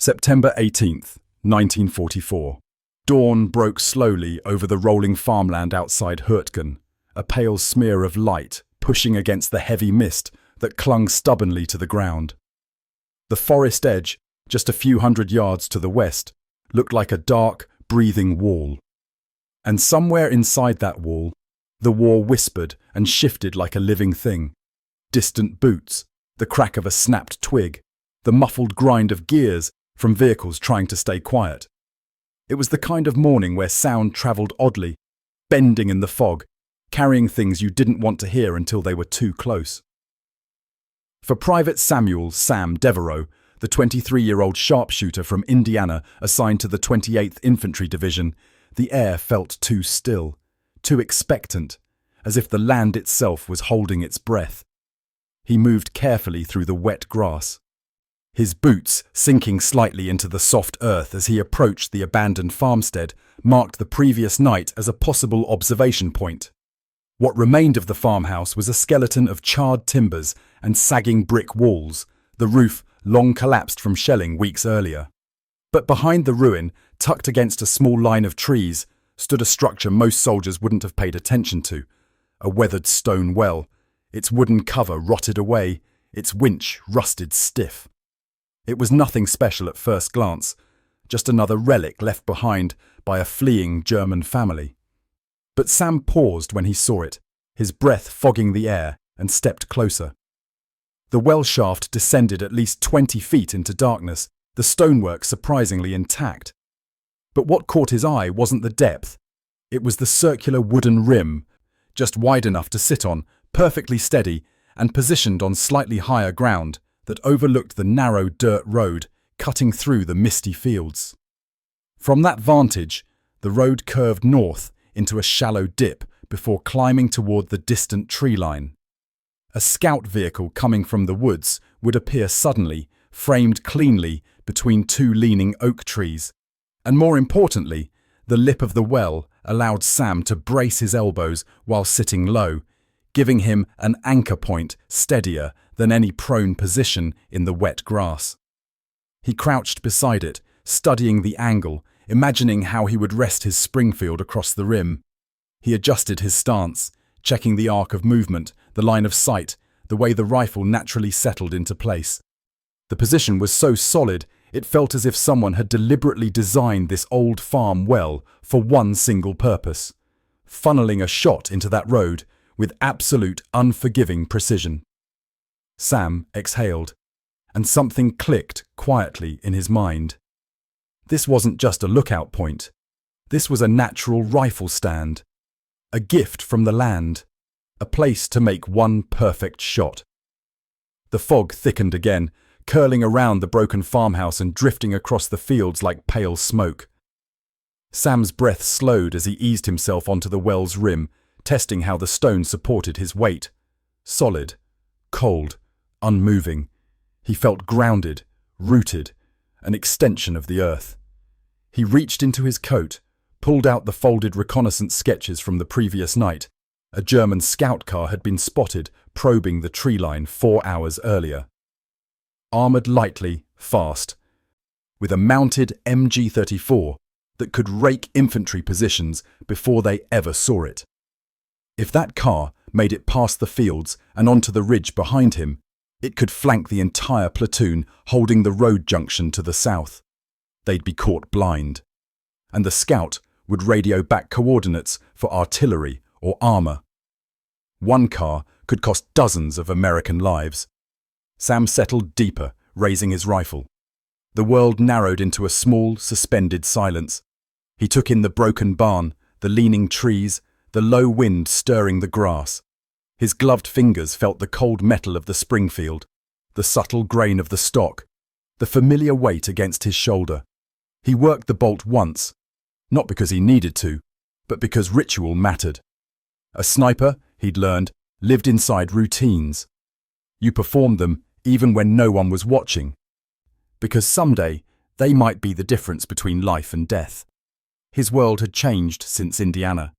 September 18th, 1944. Dawn broke slowly over the rolling farmland outside Hürtgen, a pale smear of light pushing against the heavy mist that clung stubbornly to the ground. The forest edge, just a few hundred yards to the west, looked like a dark, breathing wall. And somewhere inside that wall, the war whispered and shifted like a living thing. Distant boots, the crack of a snapped twig, the muffled grind of gears from vehicles trying to stay quiet. It was the kind of morning where sound travelled oddly, bending in the fog, carrying things you didn't want to hear until they were too close. For Private Samuel "Sam" Devereaux, the 23-year-old sharpshooter from Indiana assigned to the 28th Infantry Division, the air felt too still, too expectant, as if the land itself was holding its breath. He moved carefully through the wet grass, his boots sinking slightly into the soft earth as he approached the abandoned farmstead marked the previous night as a possible observation point. What remained of the farmhouse was a skeleton of charred timbers and sagging brick walls, the roof long collapsed from shelling weeks earlier. But behind the ruin, tucked against a small line of trees, stood a structure most soldiers wouldn't have paid attention to, a weathered stone well, its wooden cover rotted away, its winch rusted stiff. It was nothing special at first glance, just another relic left behind by a fleeing German family. But Sam paused when he saw it, his breath fogging the air, and stepped closer. The well shaft descended at least 20 feet into darkness, the stonework surprisingly intact. But what caught his eye wasn't the depth. It was the circular wooden rim, just wide enough to sit on, perfectly steady, and positioned on slightly higher ground that overlooked the narrow dirt road cutting through the misty fields. From that vantage, the road curved north into a shallow dip before climbing toward the distant tree line. A scout vehicle coming from the woods would appear suddenly, framed cleanly between two leaning oak trees. And more importantly, the lip of the well allowed Sam to brace his elbows while sitting low, giving him an anchor point steadier than any prone position in the wet grass. He crouched beside it, studying the angle, imagining how he would rest his Springfield across the rim. He adjusted his stance, checking the arc of movement, the line of sight, the way the rifle naturally settled into place. The position was so solid, it felt as if someone had deliberately designed this old farm well for one single purpose, funneling a shot into that road with absolute unforgiving precision. Sam exhaled, and something clicked quietly in his mind. This wasn't just a lookout point. This was a natural rifle stand, a gift from the land, a place to make one perfect shot. The fog thickened again, curling around the broken farmhouse and drifting across the fields like pale smoke. Sam's breath slowed as he eased himself onto the well's rim, testing how the stone supported his weight. Solid, cold, unmoving. He felt grounded, rooted, an extension of the earth. He reached into his coat, pulled out the folded reconnaissance sketches from the previous night. A German scout car had been spotted probing the tree line 4 hours earlier. Armoured lightly, fast, with a mounted MG-34 that could rake infantry positions before they ever saw it. If that car made it past the fields and onto the ridge behind him, it could flank the entire platoon holding the road junction to the south. They'd be caught blind. And the scout would radio back coordinates for artillery or armour. One car could cost dozens of American lives. Sam settled deeper, raising his rifle. The world narrowed into a small, suspended silence. He took in the broken barn, the leaning trees, the low wind stirring the grass. His gloved fingers felt the cold metal of the Springfield, the subtle grain of the stock, the familiar weight against his shoulder. He worked the bolt once, not because he needed to, but because ritual mattered. A sniper, he'd learned, lived inside routines. You performed them even when no one was watching, because someday they might be the difference between life and death. His world had changed since Indiana.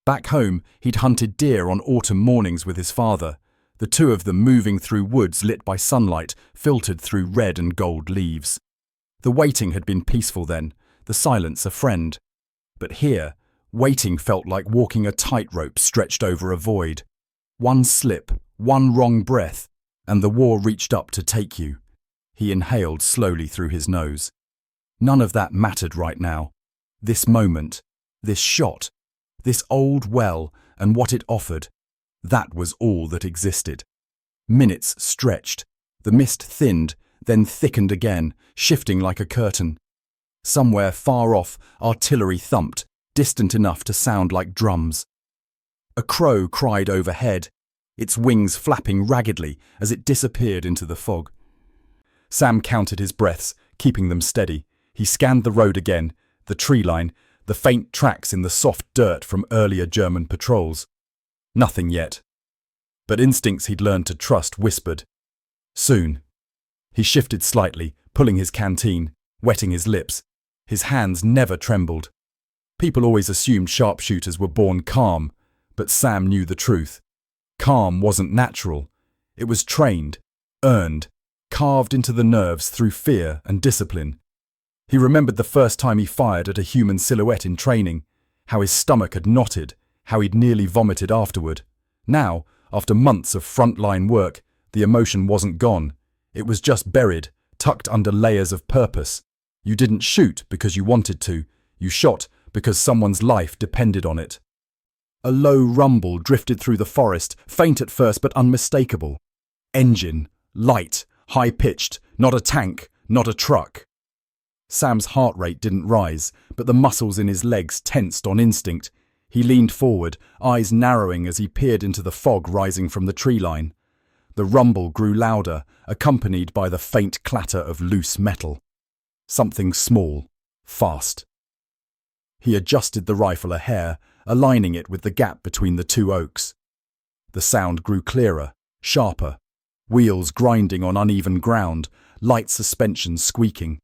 Back home, he'd hunted deer on autumn mornings with his father, the two of them moving through woods lit by sunlight filtered through red and gold leaves. The waiting had been peaceful then, the silence a friend. But here, waiting felt like walking a tightrope stretched over a void. One slip, one wrong breath, and the war reached up to take you. He inhaled slowly through his nose. None of that mattered right now. This moment, this shot, this old well and what it offered, that was all that existed. Minutes stretched. The mist thinned, then thickened again, shifting like a curtain. Somewhere far off, artillery thumped, distant enough to sound like drums. A crow cried overhead, its wings flapping raggedly as it disappeared into the fog. Sam counted his breaths, keeping them steady. He scanned the road again, the tree line, the faint tracks in the soft dirt from earlier German patrols. Nothing yet. But instincts he'd learned to trust whispered. Soon. He shifted slightly, pulling his canteen, wetting his lips. His hands never trembled. People always assumed sharpshooters were born calm, but Sam knew the truth. Calm wasn't natural. It was trained, earned, carved into the nerves through fear and discipline. He remembered the first time he fired at a human silhouette in training, how his stomach had knotted, how he'd nearly vomited afterward. Now, after months of frontline work, the emotion wasn't gone. It was just buried, tucked under layers of purpose. You didn't shoot because you wanted to. You shot because someone's life depended on it. A low rumble drifted through the forest, faint at first but unmistakable. Engine, light, high-pitched, not a tank, not a truck. Sam's heart rate didn't rise, but the muscles in his legs tensed on instinct. He leaned forward, eyes narrowing as he peered into the fog rising from the tree line. The rumble grew louder, accompanied by the faint clatter of loose metal. Something small, fast. He adjusted the rifle a hair, aligning it with the gap between the two oaks. The sound grew clearer, sharper, wheels grinding on uneven ground, light suspension squeaking.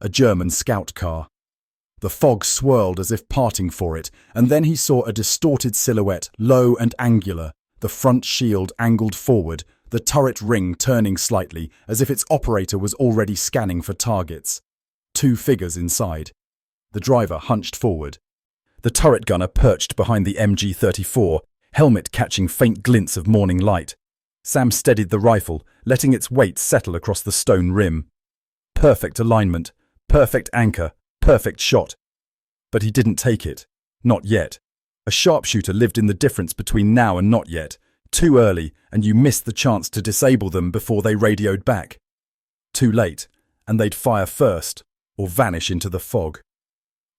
A German scout car. The fog swirled as if parting for it, and then he saw a distorted silhouette, low and angular, the front shield angled forward, the turret ring turning slightly, as if its operator was already scanning for targets. Two figures inside. The driver hunched forward. The turret gunner perched behind the MG-34, helmet catching faint glints of morning light. Sam steadied the rifle, letting its weight settle across the stone rim. Perfect alignment, perfect anchor, perfect shot. But he didn't take it. Not yet. A sharpshooter lived in the difference between now and not yet. Too early, and you missed the chance to disable them before they radioed back. Too late, and they'd fire first, or vanish into the fog.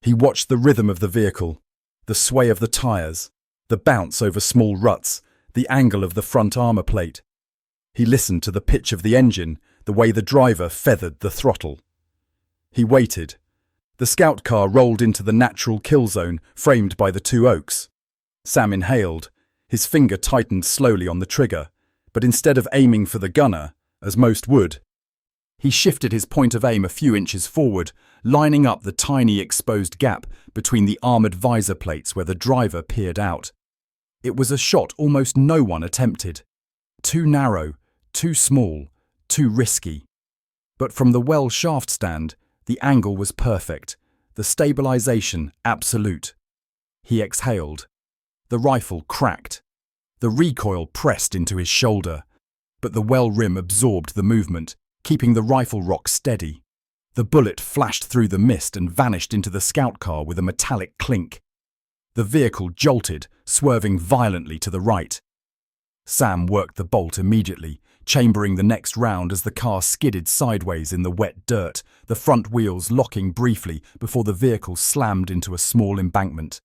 He watched the rhythm of the vehicle, the sway of the tires, the bounce over small ruts, the angle of the front armor plate. He listened to the pitch of the engine, the way the driver feathered the throttle. He waited. The scout car rolled into the natural kill zone framed by the two oaks. Sam inhaled. His finger tightened slowly on the trigger, but instead of aiming for the gunner, as most would, he shifted his point of aim a few inches forward, lining up the tiny exposed gap between the armoured visor plates where the driver peered out. It was a shot almost no one attempted. Too narrow, too small, too risky. But from the well shaft stand, the angle was perfect, the stabilization absolute. He exhaled. The rifle cracked. The recoil pressed into his shoulder, but the well rim absorbed the movement, keeping the rifle rock steady. The bullet flashed through the mist and vanished into the scout car with a metallic clink. The vehicle jolted, swerving violently to the right. Sam worked the bolt immediately, chambering the next round as the car skidded sideways in the wet dirt, the front wheels locking briefly before the vehicle slammed into a small embankment.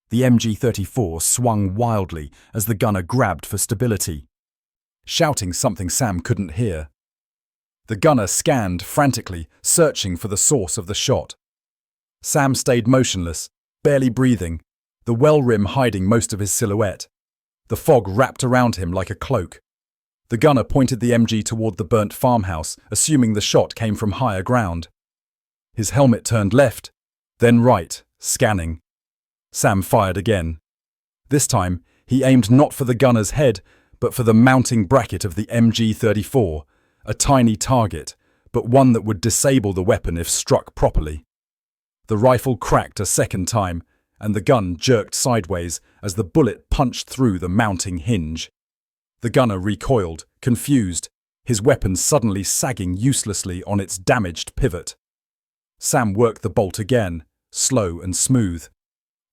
The MG-34 swung wildly as the gunner grabbed for stability, shouting something Sam couldn't hear. The gunner scanned frantically, searching for the source of the shot. Sam stayed motionless, barely breathing, the well rim hiding most of his silhouette. The fog wrapped around him like a cloak. The gunner pointed the MG toward the burnt farmhouse, assuming the shot came from higher ground. His helmet turned left, then right, scanning. Sam fired again. This time, he aimed not for the gunner's head, but for the mounting bracket of the MG-34, a tiny target, but one that would disable the weapon if struck properly. The rifle cracked a second time, and the gun jerked sideways as the bullet punched through the mounting hinge. The gunner recoiled, confused, his weapon suddenly sagging uselessly on its damaged pivot. Sam worked the bolt again, slow and smooth.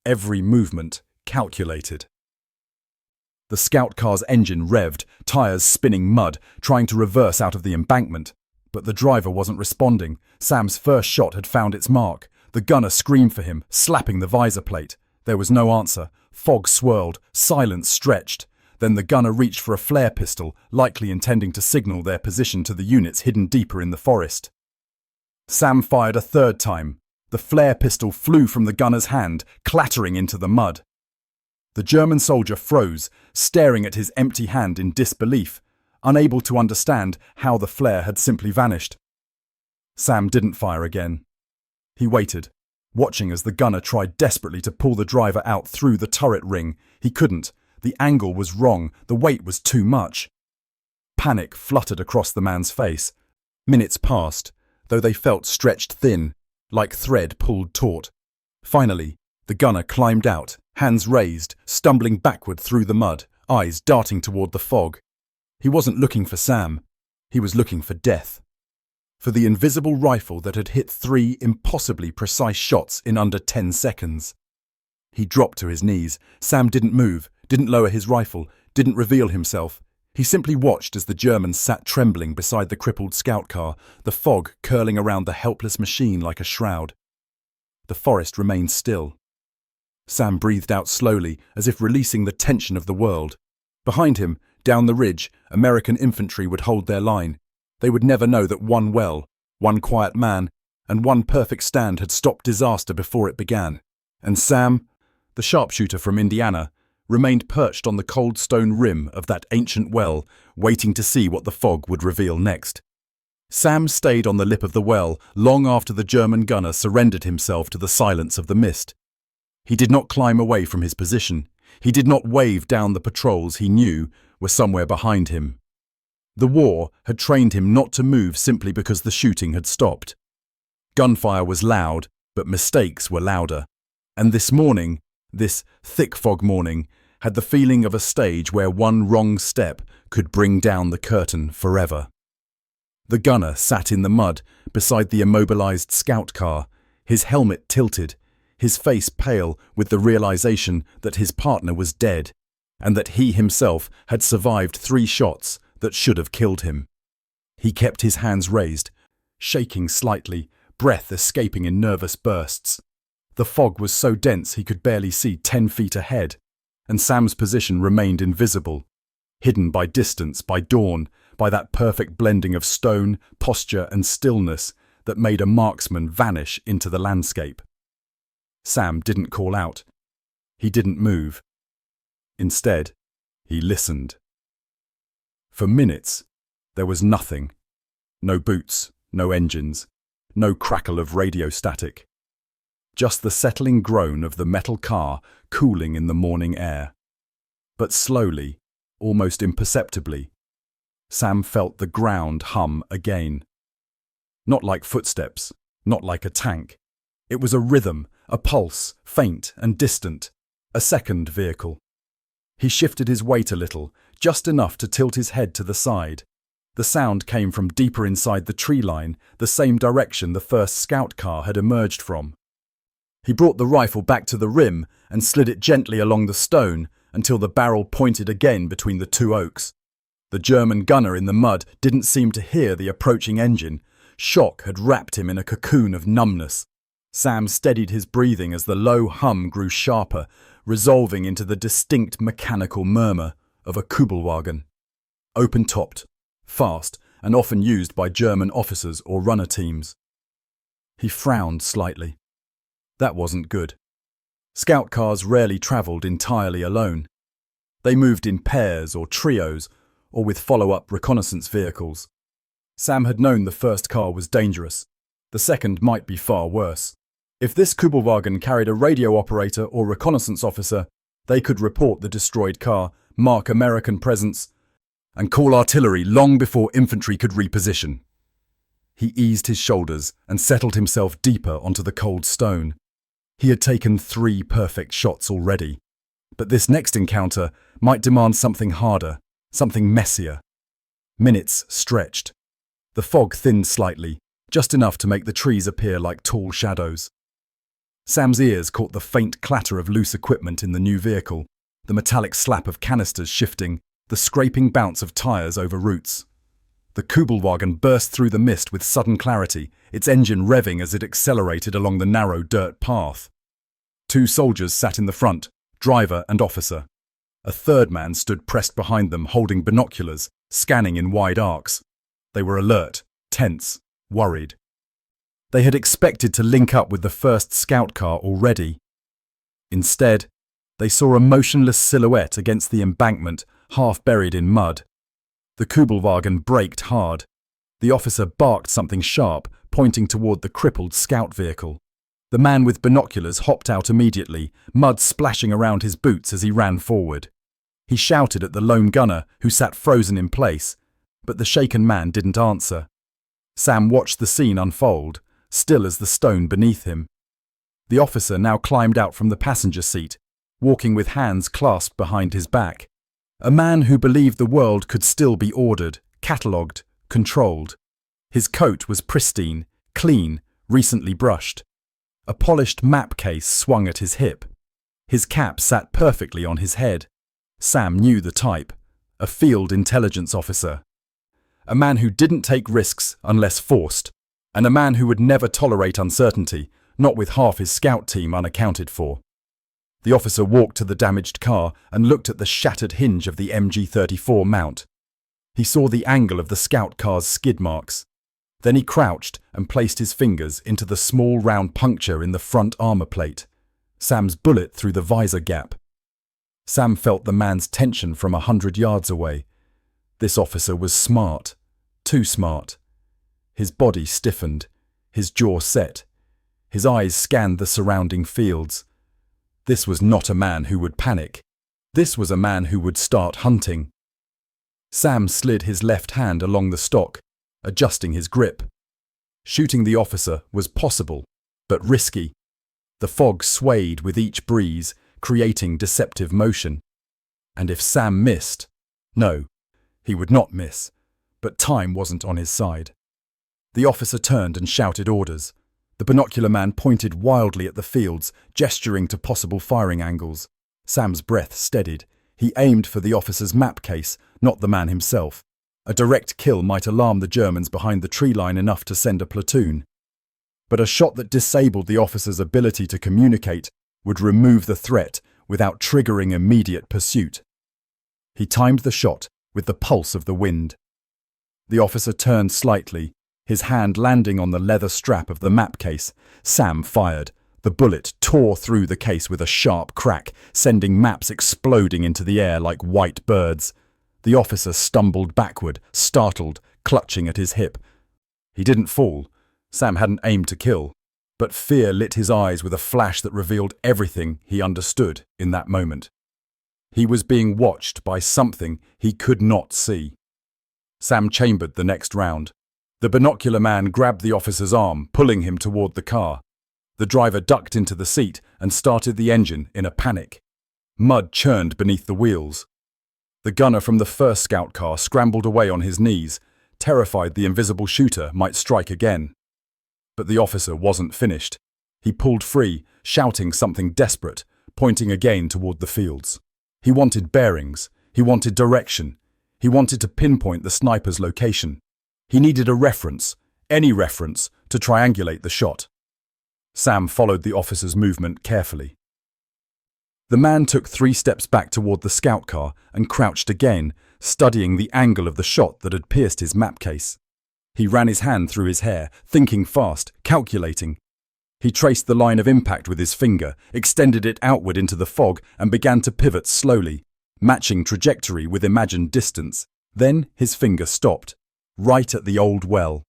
Every movement calculated. The scout car's engine revved, tires spinning mud, trying to reverse out of the embankment. But the driver wasn't responding. Sam's first shot had found its mark. The gunner screamed for him, slapping the visor plate. There was no answer. Fog swirled, silence stretched. Then the gunner reached for a flare pistol, likely intending to signal their position to the units hidden deeper in the forest. Sam fired a third time. The flare pistol flew from the gunner's hand, clattering into the mud. The German soldier froze, staring at his empty hand in disbelief, unable to understand how the flare had simply vanished. Sam didn't fire again. He waited, watching as the gunner tried desperately to pull the driver out through the turret ring. He couldn't. The angle was wrong. The weight was too much. Panic fluttered across the man's face. Minutes passed, though they felt stretched thin, like thread pulled taut. Finally, the gunner climbed out, hands raised, stumbling backward through the mud, eyes darting toward the fog. He wasn't looking for Sam. He was looking for death. For the invisible rifle that had hit 3 impossibly precise shots in under 10 seconds. He dropped to his knees. Sam didn't move, didn't lower his rifle, didn't reveal himself. He simply watched as the German sat trembling beside the crippled scout car, the fog curling around the helpless machine like a shroud. The forest remained still. Sam breathed out slowly, as if releasing the tension of the world. Behind him, down the ridge, American infantry would hold their line. They would never know that one well, one quiet man, and one perfect stand had stopped disaster before it began. And Sam, the sharpshooter from Indiana, remained perched on the cold stone rim of that ancient well, waiting to see what the fog would reveal next. Sam stayed on the lip of the well long after the German gunner surrendered himself to the silence of the mist. He did not climb away from his position. He did not wave down the patrols he knew were somewhere behind him. The war had trained him not to move simply because the shooting had stopped. Gunfire was loud, but mistakes were louder. And this morning, this thick fog morning, had the feeling of a stage where one wrong step could bring down the curtain forever. The gunner sat in the mud beside the immobilized scout car, his helmet tilted, his face pale with the realization that his partner was dead, and that he himself had survived 3 shots that should have killed him. He kept his hands raised, shaking slightly, breath escaping in nervous bursts. The fog was so dense he could barely see 10 feet ahead, and Sam's position remained invisible, hidden by distance, by dawn, by that perfect blending of stone, posture and stillness that made a marksman vanish into the landscape. Sam didn't call out. He didn't move. Instead, he listened. For minutes, there was nothing. No boots, no engines, no crackle of radio static. Just the settling groan of the metal car cooling in the morning air. But slowly, almost imperceptibly, Sam felt the ground hum again. Not like footsteps, not like a tank. It was a rhythm, a pulse, faint and distant, a second vehicle. He shifted his weight a little, just enough to tilt his head to the side. The sound came from deeper inside the tree line, the same direction the first scout car had emerged from. He brought the rifle back to the rim and slid it gently along the stone until the barrel pointed again between the 2 oaks. The German gunner in the mud didn't seem to hear the approaching engine. Shock had wrapped him in a cocoon of numbness. Sam steadied his breathing as the low hum grew sharper, resolving into the distinct mechanical murmur of a Kübelwagen. Open-topped, fast, and often used by German officers or runner teams. He frowned slightly. That wasn't good. Scout cars rarely travelled entirely alone. They moved in pairs or trios, or with follow-up reconnaissance vehicles. Sam had known the first car was dangerous. The second might be far worse. If this Kübelwagen carried a radio operator or reconnaissance officer, they could report the destroyed car, mark American presence, and call artillery long before infantry could reposition. He eased his shoulders and settled himself deeper onto the cold stone. He had taken 3 perfect shots already, but this next encounter might demand something harder, something messier. Minutes stretched. The fog thinned slightly, just enough to make the trees appear like tall shadows. Sam's ears caught the faint clatter of loose equipment in the new vehicle, the metallic slap of canisters shifting, the scraping bounce of tires over roots. The Kübelwagen burst through the mist with sudden clarity, its engine revving as it accelerated along the narrow dirt path. 2 soldiers sat in the front, driver and officer. A third man stood pressed behind them, holding binoculars, scanning in wide arcs. They were alert, tense, worried. They had expected to link up with the first scout car already. Instead, they saw a motionless silhouette against the embankment, half buried in mud. The Kübelwagen braked hard. The officer barked something sharp, pointing toward the crippled scout vehicle. The man with binoculars hopped out immediately, mud splashing around his boots as he ran forward. He shouted at the lone gunner, who sat frozen in place, but the shaken man didn't answer. Sam watched the scene unfold, still as the stone beneath him. The officer now climbed out from the passenger seat, walking with hands clasped behind his back. A man who believed the world could still be ordered, catalogued, controlled. His coat was pristine, clean, recently brushed. A polished map case swung at his hip. His cap sat perfectly on his head. Sam knew the type, a field intelligence officer. A man who didn't take risks unless forced, and a man who would never tolerate uncertainty, not with half his scout team unaccounted for. The officer walked to the damaged car and looked at the shattered hinge of the MG-34 mount. He saw the angle of the scout car's skid marks. Then he crouched and placed his fingers into the small round puncture in the front armor plate, Sam's bullet through the visor gap. Sam felt the man's tension from 100 yards away. This officer was smart, too smart. His body stiffened, his jaw set. His eyes scanned the surrounding fields. This was not a man who would panic. This was a man who would start hunting. Sam slid his left hand along the stock, adjusting his grip. Shooting the officer was possible, but risky. The fog swayed with each breeze, creating deceptive motion. And if Sam missed, no, he would not miss, but time wasn't on his side. The officer turned and shouted orders. The binocular man pointed wildly at the fields, gesturing to possible firing angles. Sam's breath steadied. He aimed for the officer's map case, not the man himself. A direct kill might alarm the Germans behind the tree line enough to send a platoon. But a shot that disabled the officer's ability to communicate would remove the threat without triggering immediate pursuit. He timed the shot with the pulse of the wind. The officer turned slightly, his hand landing on the leather strap of the map case. Sam fired. The bullet tore through the case with a sharp crack, sending maps exploding into the air like white birds. The officer stumbled backward, startled, clutching at his hip. He didn't fall. Sam hadn't aimed to kill, but fear lit his eyes with a flash that revealed everything he understood in that moment. He was being watched by something he could not see. Sam chambered the next round. The binocular man grabbed the officer's arm, pulling him toward the car. The driver ducked into the seat and started the engine in a panic. Mud churned beneath the wheels. The gunner from the first scout car scrambled away on his knees, terrified the invisible shooter might strike again. But the officer wasn't finished. He pulled free, shouting something desperate, pointing again toward the fields. He wanted bearings. He wanted direction. He wanted to pinpoint the sniper's location. He needed a reference, any reference, to triangulate the shot. Sam followed the officer's movement carefully. The man took 3 steps back toward the scout car and crouched again, studying the angle of the shot that had pierced his map case. He ran his hand through his hair, thinking fast, calculating. He traced the line of impact with his finger, extended it outward into the fog, and began to pivot slowly, matching trajectory with imagined distance. Then his finger stopped, right at the old well.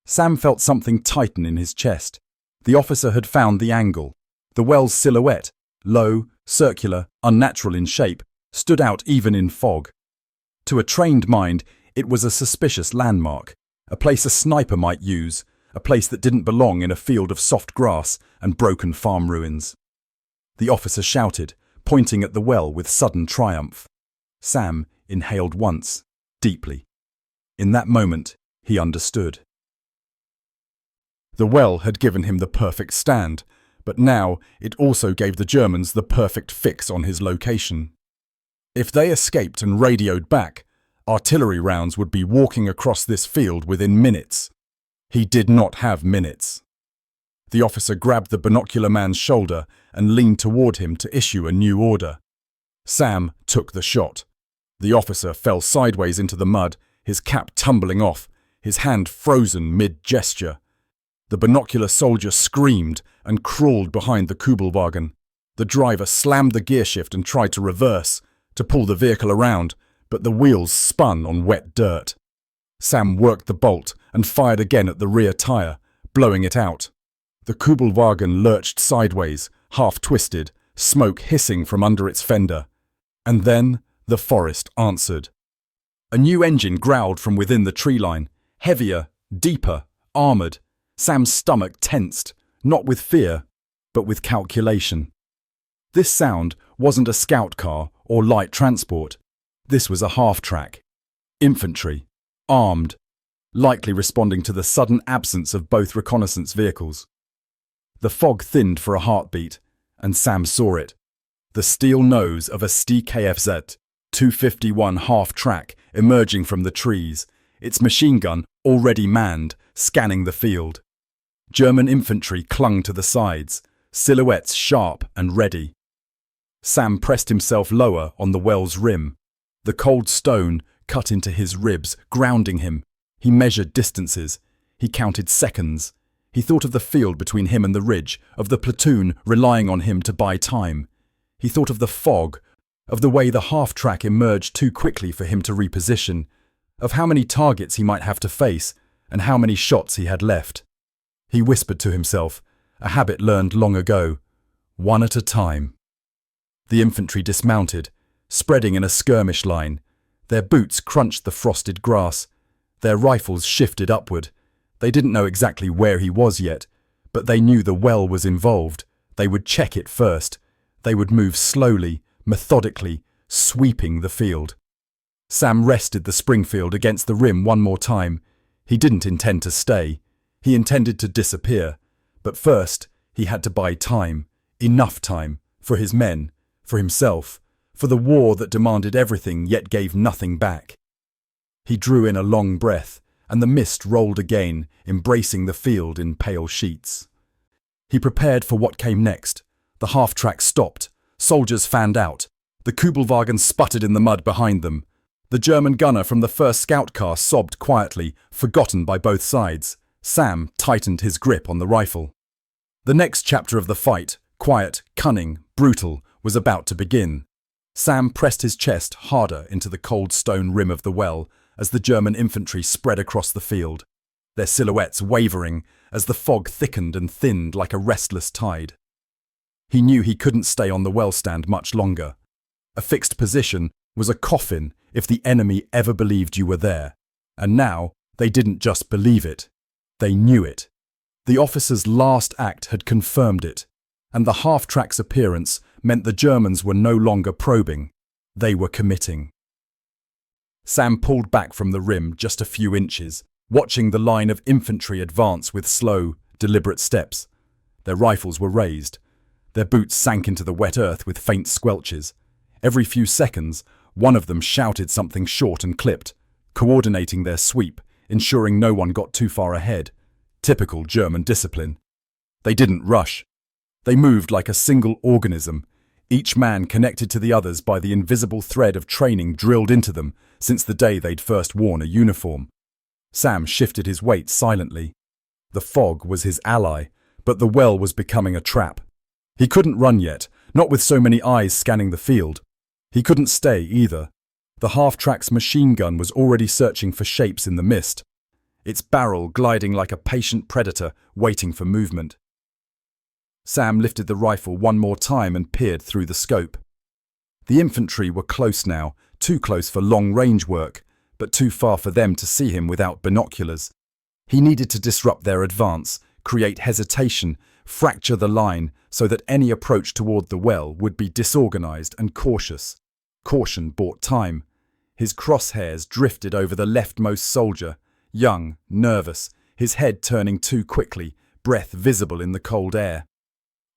Sam felt something tighten in his chest. The officer had found the angle. The well's silhouette, low, circular, unnatural in shape, stood out even in fog. To a trained mind, it was a suspicious landmark. A place a sniper might use, a place that didn't belong in a field of soft grass and broken farm ruins. The officer shouted, pointing at the well with sudden triumph. Sam inhaled once, deeply. In that moment, he understood. The well had given him the perfect stand, but now it also gave the Germans the perfect fix on his location. If they escaped and radioed back, artillery rounds would be walking across this field within minutes. He did not have minutes. The officer grabbed the binocular man's shoulder and leaned toward him to issue a new order. Sam took the shot. The officer fell sideways into the mud, his cap tumbling off, his hand frozen mid-gesture. The binocular soldier screamed and crawled behind the Kübelwagen. The driver slammed the gearshift and tried to reverse, to pull the vehicle around, but the wheels spun on wet dirt. Sam worked the bolt and fired again at the rear tire, blowing it out. The Kübelwagen lurched sideways, half-twisted, smoke hissing from under its fender. And then the forest answered. A new engine growled from within the tree line, heavier, deeper, armoured. Sam's stomach tensed, not with fear, but with calculation. This sound wasn't a scout car or light transport. This was a half-track. Infantry, armed, likely responding to the sudden absence of both reconnaissance vehicles. The fog thinned for a heartbeat, and Sam saw it. The steel nose of a ST-KFZ 251 half-track emerging from the trees, its machine gun already manned, scanning the field. German infantry clung to the sides, silhouettes sharp and ready. Sam pressed himself lower on the well's rim. The cold stone cut into his ribs, grounding him. He measured distances. He counted seconds. He thought of the field between him and the ridge, of the platoon relying on him to buy time. He thought of the fog, of the way the half-track emerged too quickly for him to reposition, of how many targets he might have to face and how many shots he had left. He whispered to himself, a habit learned long ago, one at a time. The infantry dismounted, spreading in a skirmish line. Their boots crunched the frosted grass. Their rifles shifted upward. They didn't know exactly where he was yet, but they knew the well was involved. They would check it first. They would move slowly, methodically, sweeping the field. Sam rested the Springfield against the rim one more time. He didn't intend to stay. He intended to disappear. But first, he had to buy time, enough time, for his men, for himself, for the war that demanded everything yet gave nothing back. He drew in a long breath, and the mist rolled again, embracing the field in pale sheets. He prepared for what came next. The half-track stopped. Soldiers fanned out. The Kübelwagen sputtered in the mud behind them. The German gunner from the first scout car sobbed quietly, forgotten by both sides. Sam tightened his grip on the rifle. The next chapter of the fight, quiet, cunning, brutal, was about to begin. Sam pressed his chest harder into the cold stone rim of the well as the German infantry spread across the field, their silhouettes wavering as the fog thickened and thinned like a restless tide. He knew he couldn't stay on the well stand much longer. A fixed position was a coffin if the enemy ever believed you were there. And now they didn't just believe it. They knew it. The officer's last act had confirmed it, and the half-track's appearance meant the Germans were no longer probing. They were committing. Sam pulled back from the rim just a few inches, watching the line of infantry advance with slow, deliberate steps. Their rifles were raised. Their boots sank into the wet earth with faint squelches. Every few seconds, one of them shouted something short and clipped, coordinating their sweep, ensuring no one got too far ahead. Typical German discipline. They didn't rush. They moved like a single organism, each man connected to the others by the invisible thread of training drilled into them since the day they'd first worn a uniform. Sam shifted his weight silently. The fog was his ally, but the well was becoming a trap. He couldn't run yet, not with so many eyes scanning the field. He couldn't stay either. The half-track's machine gun was already searching for shapes in the mist, its barrel gliding like a patient predator waiting for movement. Sam lifted the rifle one more time and peered through the scope. The infantry were close now, too close for long-range work, but too far for them to see him without binoculars. He needed to disrupt their advance, create hesitation, fracture the line so that any approach toward the well would be disorganized and cautious. Caution bought time. His crosshairs drifted over the leftmost soldier, young, nervous, his head turning too quickly, breath visible in the cold air.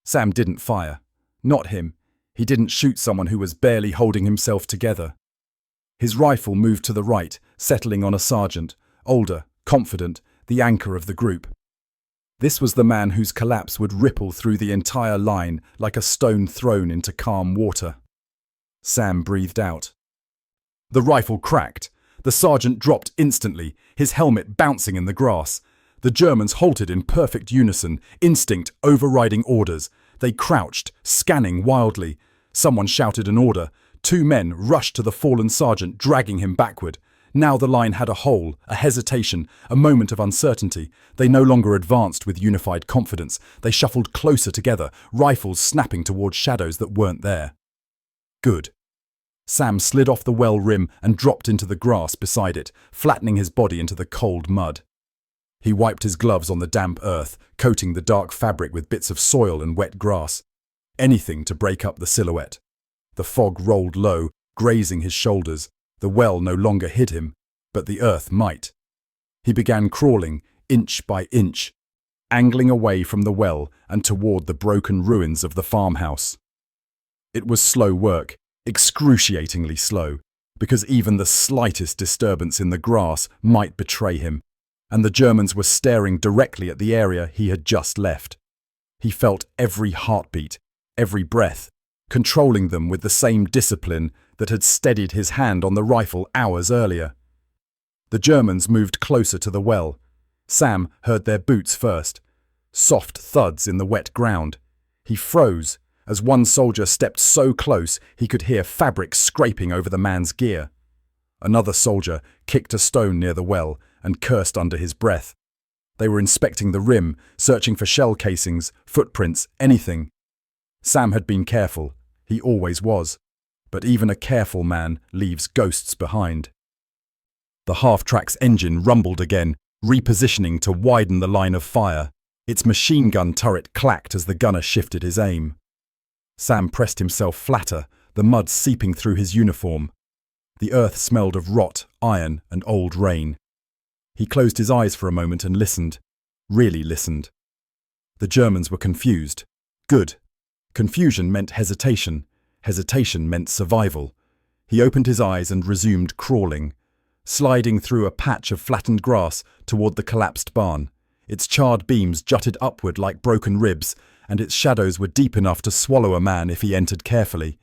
Sam didn't fire. Not him. He didn't shoot someone who was barely holding himself together. His rifle moved to the right, settling on a sergeant, older, confident, the anchor of the group. This was the man whose collapse would ripple through the entire line like a stone thrown into calm water. Sam breathed out. The rifle cracked. The sergeant dropped instantly, his helmet bouncing in the grass. The Germans halted in perfect unison, instinct overriding orders. They crouched, scanning wildly. Someone shouted an order. 2 men rushed to the fallen sergeant, dragging him backward. Now the line had a hole, a hesitation, a moment of uncertainty. They no longer advanced with unified confidence. They shuffled closer together, rifles snapping towards shadows that weren't there. Good. Sam slid off the well rim and dropped into the grass beside it, flattening his body into the cold mud. He wiped his gloves on the damp earth, coating the dark fabric with bits of soil and wet grass. Anything to break up the silhouette. The fog rolled low, grazing his shoulders. The well no longer hid him, but the earth might. He began crawling, inch by inch, angling away from the well and toward the broken ruins of the farmhouse. It was slow work, excruciatingly slow, because even the slightest disturbance in the grass might betray him, and the Germans were staring directly at the area he had just left. He felt every heartbeat, every breath, controlling them with the same discipline that had steadied his hand on the rifle hours earlier. The Germans moved closer to the well. Sam heard their boots first, soft thuds in the wet ground. He froze as one soldier stepped so close he could hear fabric scraping over the man's gear. Another soldier kicked a stone near the well and cursed under his breath. They were inspecting the rim, searching for shell casings, footprints, anything. Sam had been careful. He always was. But even a careful man leaves ghosts behind. The half-track's engine rumbled again, repositioning to widen the line of fire. Its machine gun turret clacked as the gunner shifted his aim. Sam pressed himself flatter, the mud seeping through his uniform. The earth smelled of rot, iron, and old rain. He closed his eyes for a moment and listened. Really listened. The Germans were confused. Good. Confusion meant hesitation. Hesitation meant survival. He opened his eyes and resumed crawling, sliding through a patch of flattened grass toward the collapsed barn. Its charred beams jutted upward like broken ribs, and its shadows were deep enough to swallow a man if he entered carefully.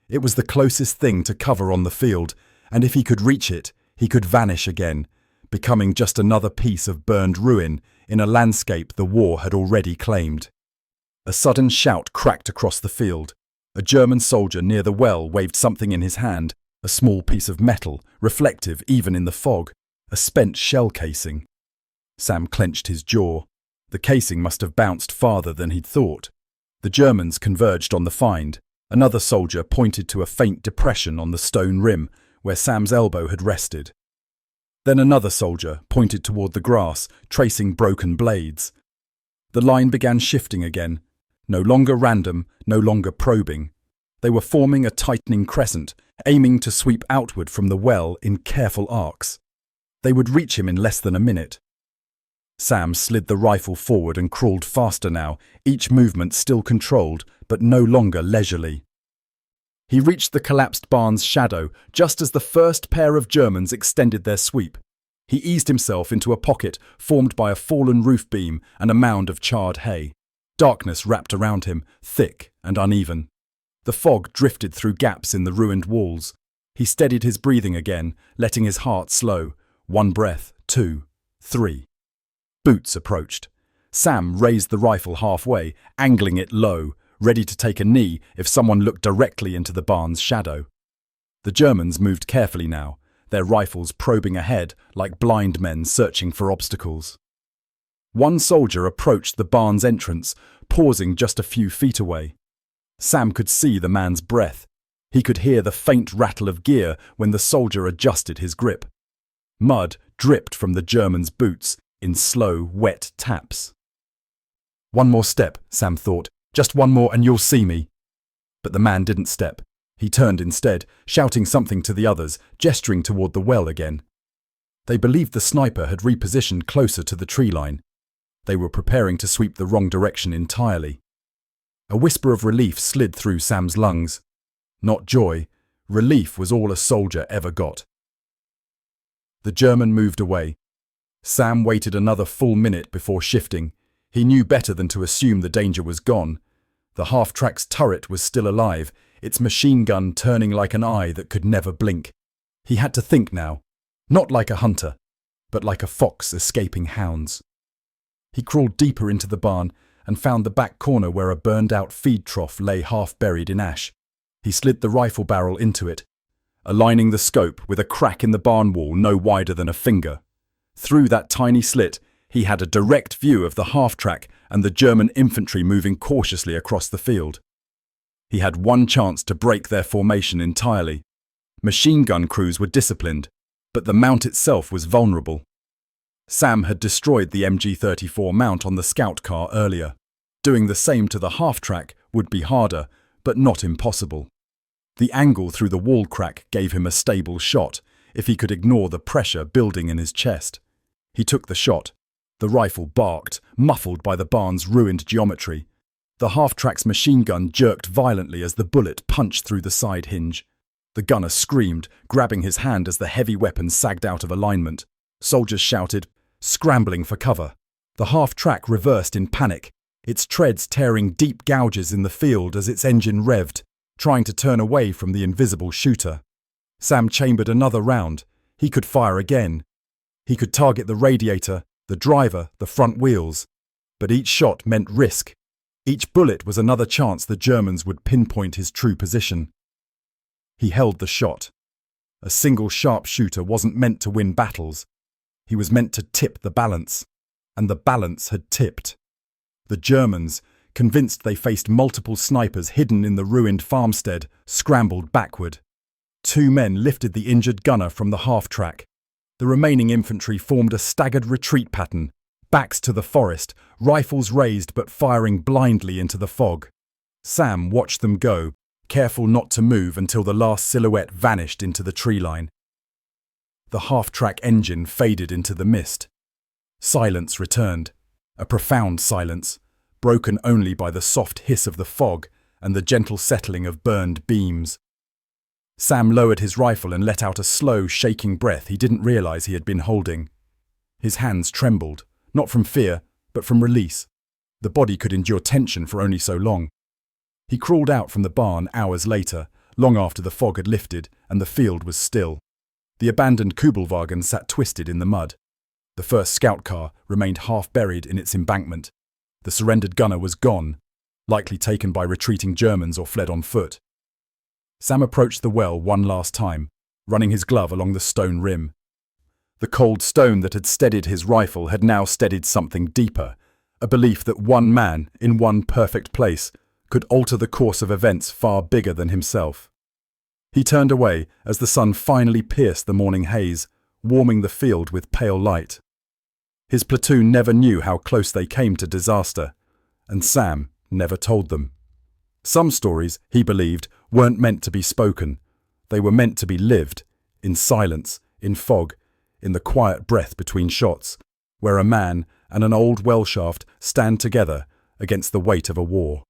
It was the closest thing to cover on the field, and if he could reach it, he could vanish again, becoming just another piece of burned ruin in a landscape the war had already claimed. A sudden shout cracked across the field. A German soldier near the well waved something in his hand, a small piece of metal, reflective even in the fog, a spent shell casing. Sam clenched his jaw. The casing must have bounced farther than he'd thought. The Germans converged on the find. Another soldier pointed to a faint depression on the stone rim where Sam's elbow had rested. Then another soldier pointed toward the grass, tracing broken blades. The line began shifting again. No longer random, no longer probing. They were forming a tightening crescent, aiming to sweep outward from the well in careful arcs. They would reach him in less than a minute. Sam slid the rifle forward and crawled faster now, each movement still controlled, but no longer leisurely. He reached the collapsed barn's shadow just as the first pair of Germans extended their sweep. He eased himself into a pocket formed by a fallen roof beam and a mound of charred hay. Darkness wrapped around him, thick and uneven. The fog drifted through gaps in the ruined walls. He steadied his breathing again, letting his heart slow. 1 breath, 2, 3. Boots approached. Sam raised the rifle halfway, angling it low, ready to take a knee if someone looked directly into the barn's shadow. The Germans moved carefully now, their rifles probing ahead like blind men searching for obstacles. One soldier approached the barn's entrance, pausing just a few feet away. Sam could see the man's breath. He could hear the faint rattle of gear when the soldier adjusted his grip. Mud dripped from the German's boots, in slow, wet taps. "One more step," Sam thought. "Just one more and you'll see me." But the man didn't step. He turned instead, shouting something to the others, gesturing toward the well again. They believed the sniper had repositioned closer to the tree line. They were preparing to sweep the wrong direction entirely. A whisper of relief slid through Sam's lungs. Not joy. Relief was all a soldier ever got. The German moved away. Sam waited another full minute before shifting. He knew better than to assume the danger was gone. The half-track's turret was still alive, its machine gun turning like an eye that could never blink. He had to think now, not like a hunter, but like a fox escaping hounds. He crawled deeper into the barn and found the back corner where a burned-out feed trough lay half-buried in ash. He slid the rifle barrel into it, aligning the scope with a crack in the barn wall no wider than a finger. Through that tiny slit, he had a direct view of the half-track and the German infantry moving cautiously across the field. He had one chance to break their formation entirely. Machine gun crews were disciplined, but the mount itself was vulnerable. Sam had destroyed the MG-34 mount on the scout car earlier. Doing the same to the half-track would be harder, but not impossible. The angle through the wall crack gave him a stable shot, if he could ignore the pressure building in his chest. He took the shot. The rifle barked, muffled by the barn's ruined geometry. The half-track's machine gun jerked violently as the bullet punched through the side hinge. The gunner screamed, grabbing his hand as the heavy weapon sagged out of alignment. Soldiers shouted, scrambling for cover. The half-track reversed in panic, its treads tearing deep gouges in the field as its engine revved, trying to turn away from the invisible shooter. Sam chambered another round. He could fire again. He could target the radiator, the driver, the front wheels. But each shot meant risk. Each bullet was another chance the Germans would pinpoint his true position. He held the shot. A single sharpshooter wasn't meant to win battles. He was meant to tip the balance. And the balance had tipped. The Germans, convinced they faced multiple snipers hidden in the ruined farmstead, scrambled backward. 2 men lifted the injured gunner from the half-track. The remaining infantry formed a staggered retreat pattern, backs to the forest, rifles raised but firing blindly into the fog. Sam watched them go, careful not to move until the last silhouette vanished into the tree line. The half-track engine faded into the mist. Silence returned, a profound silence, broken only by the soft hiss of the fog and the gentle settling of burned beams. Sam lowered his rifle and let out a slow, shaking breath he didn't realize he had been holding. His hands trembled, not from fear, but from release. The body could endure tension for only so long. He crawled out from the barn hours later, long after the fog had lifted and the field was still. The abandoned Kubelwagen sat twisted in the mud. The first scout car remained half buried in its embankment. The surrendered gunner was gone, likely taken by retreating Germans or fled on foot. Sam approached the well one last time, running his glove along the stone rim. The cold stone that had steadied his rifle had now steadied something deeper, a belief that one man, in one perfect place, could alter the course of events far bigger than himself. He turned away as the sun finally pierced the morning haze, warming the field with pale light. His platoon never knew how close they came to disaster, and Sam never told them. Some stories, he believed, weren't meant to be spoken. They were meant to be lived, in silence, in fog, in the quiet breath between shots, where a man and an old well shaft stand together against the weight of a war.